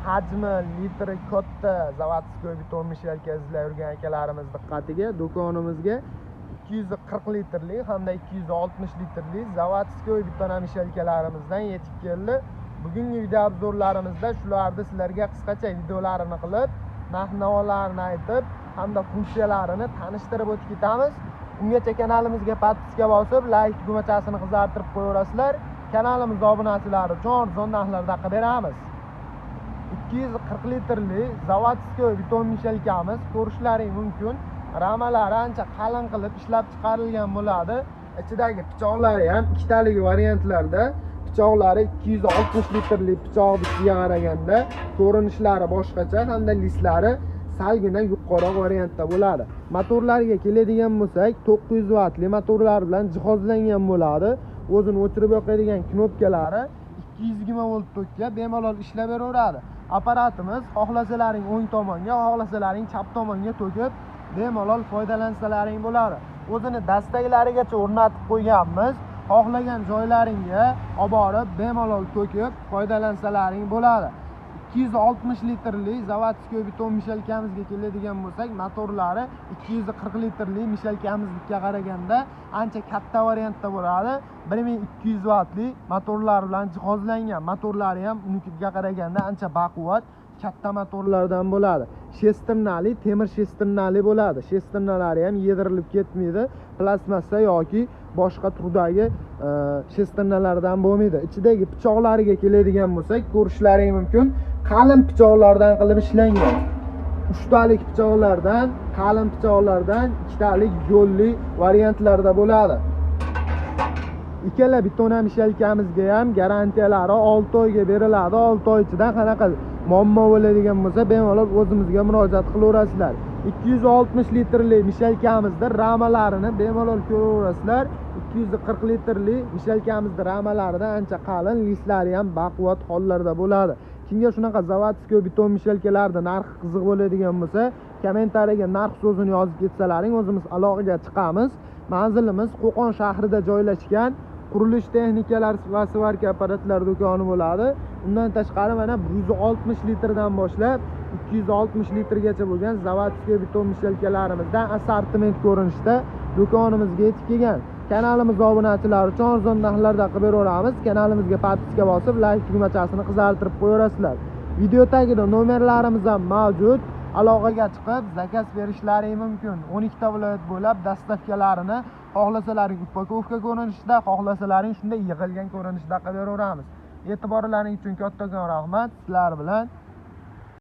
hajmi litri katta zavodskoy beton mishelka izlayotgan akalarimiz diqqatiga do'konimizga 240 litrlik hamda 260 litrlik zavodskoy beton mishelkalarimizdan yetib keldi. Bugungi video obzorlarimizda shularni sizlarga qisqacha videolarini qilib, narx-navolarni aytib, hamda funksiyalarini tanishtirib o'tib ketamiz. Ungacha kanalimizga podpiska bosib, like tugmachasini qizartirib qo'yaverasizlar. Kanalimiz obunachilari uchun arzon narxlarda qilib beramiz. 240 litrli zavodskoy beton mishelkamiz ko'rishlaring mumkin. Ramalari ancha qalin qilib ishlab chiqarilgan bo'ladi. Ichidagi pichoqlari ham ikkitaligi variantlarda. Pichoqlari 260 litrli pichoqga qaraganda ko'rinishlari boshqacha hamda listlari salgina yuqoriroq variantda bo'ladi. Motorlarga keladigan bo'lsak, 900 vatli motorlar bilan jihozlangan bo'ladi. O'zini o'chirib yoqadigan knopkalari 220 volt tokka bemalol ishlab beraveradi. Apparatimiz xohlasalaring o'ng tomonga, xohlasalaring chap tomonga to'kib bemalol foydalansalaring bo'ladi. O'zini dastaklarigacha o'rnatib qo'yganmiz. Xohlagan joylaringga olib borib bemalol to'kib foydalansalaring bo'ladi. 260 litrli zavodskoy beton mishelkamizga keladigan bo'lsak, motorlari 240 litrli mishelkamizga qaraganda ancha katta variantda bo'ladi. 1200 vatli motorlar bilan jihozlangan. Motorlari ham unikiga qaraganda ancha baquvvat, katta motorlardan bo'ladi. Shesternali, temir shesternali bo'ladi. Shesternalari ham yedirilib ketmaydi. Plastmassa yoki boshqa turdagi shesternalardan bo'lmaydi. Ichidagi pichoqlariga keladigan bo'lsak, ko'rishlaring mumkin. Qalin pichoqlardan qilib ishlangan. 3 talik pichoqlardan, qalin pichoqlardan 2 talik yo'lli variantlarda bo'ladi. Ikkala beton mishelkamizga ham garantiyalari 6 oyga beriladi. 6 oy ichida qanaqa muammo bo'ladigan bo'lsa, bemalol o'zimizga murojaat qilaverasizlar. 260 litrli mishelkamizda ramalarini bemalol ko'raverasizlar. 240 litrli mishelkamizda ramalarida ancha qalin, listlari ham baquvvat hollarda bo'ladi. Kimga shunaqa zavodskoy beton mishelkalarda narxi qiziq bo'ladigan bo'lsa, kommentariyaga narx so'zini yozib ketsalaring, o'zimiz aloqaga chiqamiz. Manzilimiz Qo'qon shahrida joylashgan qurilish texnikalari va svarka apparatlari do'koni bo'ladi. Undan tashqari mana 160 litrdan boshlab 260 litrgacha bo'lgan zavodskoy beton mishelkalarimizdan assortiment ko'rinishda do'konimizga yetib kelgan. Kanalimiz obunachilari uchun arzon narxlarda qilib beraveramiz. Kanalimizga podpiska bosib, like tugmachasini qizartirib qo'yaverasizlar. Video tagida nomerlarimiz ham mavjud. Aloqaga chiqib zakaz berishlaring mumkin. 12 ta viloyat bo'ylab dastavkalarini xohlasalaring upakovka ko'rinishida, xohlasalaring shunday yig'ilgan ko'rinishda qilib beraveramiz. E'tiborlaring uchun kattakon rahmat. Sizlar bilan